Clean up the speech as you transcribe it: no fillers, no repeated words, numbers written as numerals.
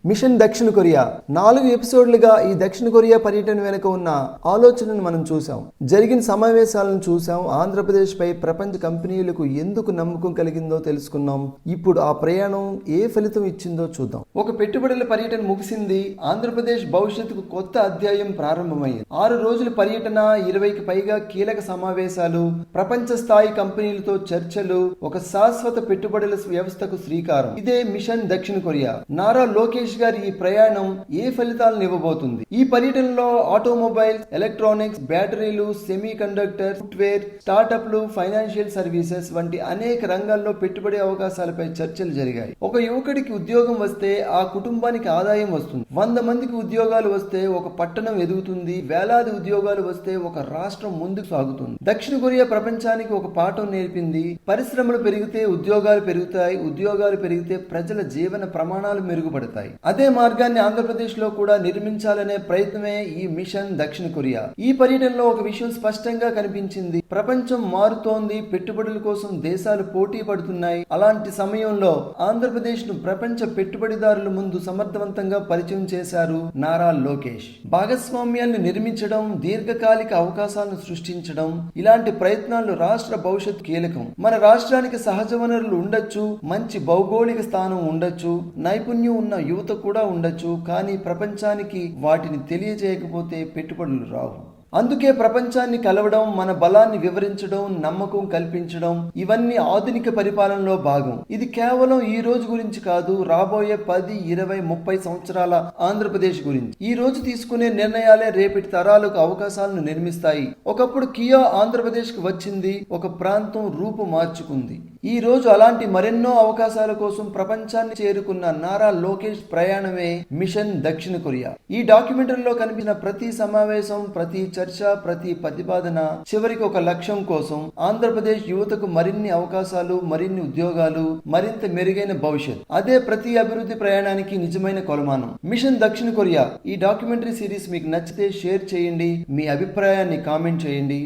Machine దక్షిణ Korea 4 ఎపిసోడ్లుగా ఈ దక్షిణ కొరియా పర్యటన వెనుక ఉన్న ఆలోచనను మనం చూసాం. జరిగిన సమావేశాలను చూసాం. ఆంధ్రప్రదేశ్ పై ప్రపంచ కంపెనీలకు ఎందుకు నమ్మకం కలిగిందో తెలుసుకున్నాం. ఇప్పుడు ఆ ప్రయాణం ఏ ఫలితం ఇచ్చిందో చూద్దాం. ఒక పెట్టుబడుల పర్యటన ముగిసింది. ఆంధ్రప్రదేశ్ భవిష్యత్తుకు కొత్త అధ్యాయం ప్రారంభమైంది. 6 రోజుల పర్యటన, 20కి పైగా కీలక సమావేశాలు, ప్రపంచ స్థాయి కంపెనీలతో చర్చలు, ఒక శాశ్వత పెట్టుబడుల వ్యవస్థకు శ్రీకారం. ఇదే మిషన్ దక్షిణ కొరియా. నారా లోకేష్ గారి ఈ ప్రయాణం ఏ ఫలితాలను ఇవ్వబోతుంది? ఈ పర్యటనలో ఆటోమొబైల్స్, ఎలక్ట్రానిక్స్, బ్యాటరీలు, సెమీ కండక్టర్, ఫుట్వేర్, స్టార్టప్లు, ఫైనాన్షియల్ సర్వీసెస్ వంటి అనేక రంగాల్లో పెట్టుబడి అవకాశాలపై చర్చలు జరిగాయి. ఒక యువకుడికి ఉద్యోగం వస్తే ఆ కుటుంబానికి ఆదాయం వస్తుంది. 100 మందికి ఉద్యోగాలు వస్తే ఒక పట్టణం ఎదుగుతుంది. వేలాది ఉద్యోగాలు వస్తే ఒక రాష్ట్రం ముందుకు సాగుతుంది. దక్షిణ కొరియా ప్రపంచానికి ఒక పాఠం నేర్పింది. పరిశ్రమలు పెరిగితే ఉద్యోగాలు పెరుగుతాయి. ఉద్యోగాలు పెరిగితే ప్రజల జీవన ప్రమాణాలు మెరుగుపడతాయి. అదే మార్గాన్ని ఆంధ్రప్రదేశ్ లో కూడా నిర్మించాలనే ప్రయత్నమే ఈ మిషన్ దక్షిణ కొరియా. ఈ పర్యటనలో ఒక విషయం స్పష్టంగా కనిపించింది. ప్రపంచం మారుతోంది. పెట్టుబడుల కోసం దేశాలు పోటీ పడుతున్నాయి. అలాంటి సమయంలో ఆంధ్రప్రదేశ్ ను ప్రపంచ పెట్టుబడిదారుల ముందు సమర్థవంతంగా పరిచయం చేశారు నారా లోకేష్. భాగస్వామ్యాలను నిర్మించడం, దీర్ఘకాలిక అవకాశాలను సృష్టించడం, ఇలాంటి ప్రయత్నాలు రాష్ట్ర భవిష్యత్ కీలకం. మన రాష్ట్రానికి సహజ వనరులు ఉండొచ్చు, మంచి భౌగోళిక స్థానం ఉండొచ్చు, నైపుణ్యం ఉన్న యువత కూడా ఉండొచ్చు. కానీ ప్రపంచానికి వాటిని తెలియజేయకపోతే పెట్టుబడులు రావు. అందుకే ప్రపంచాన్ని కలవడం, మన బలాన్ని వివరించడం, నమ్మకం కల్పించడం, ఇవన్నీ ఆధునిక పరిపాలనలో భాగం. ఇది కేవలం ఈ రోజు గురించి కాదు, రాబోయే 10, 20, 30 సంవత్సరాల ఆంధ్రప్రదేశ్ గురించి. ఈ రోజు తీసుకునే నిర్ణయాలే రేపటి తరాలకు అవకాశాలను నిర్మిస్తాయి. ఒకప్పుడు కియా ఆంధ్రప్రదేశ్ కు వచ్చింది, ఒక ప్రాంతం రూపు మార్చుకుంది. ఈ రోజు అలాంటి మరెన్నో అవకాశాల కోసం ప్రపంచాన్ని చేరుకున్న నారా లోకేష్ ప్రయాణమే మిషన్ దక్షిణ కొరియా. ఈ డాక్యుమెంటరీలో కనిపించిన ప్రతి సమావేశం, ప్రతి చర్చ, ప్రతి ప్రతిపాదన చివరికి ఒక లక్ష్యం కోసం. ఆంధ్రప్రదేశ్ యువతకు మరిన్ని అవకాశాలు, మరిన్ని ఉద్యోగాలు, మరింత మెరుగైన భవిష్యత్. అదే ప్రతి అభివృద్ధి ప్రయాణానికి నిజమైన కొలమానం. మిషన్ దక్షిణ కొరియా ఈ డాక్యుమెంటరీ సిరీస్ మీకు నచ్చితే షేర్ చేయండి. మీ అభిప్రాయాన్ని కామెంట్ చేయండి.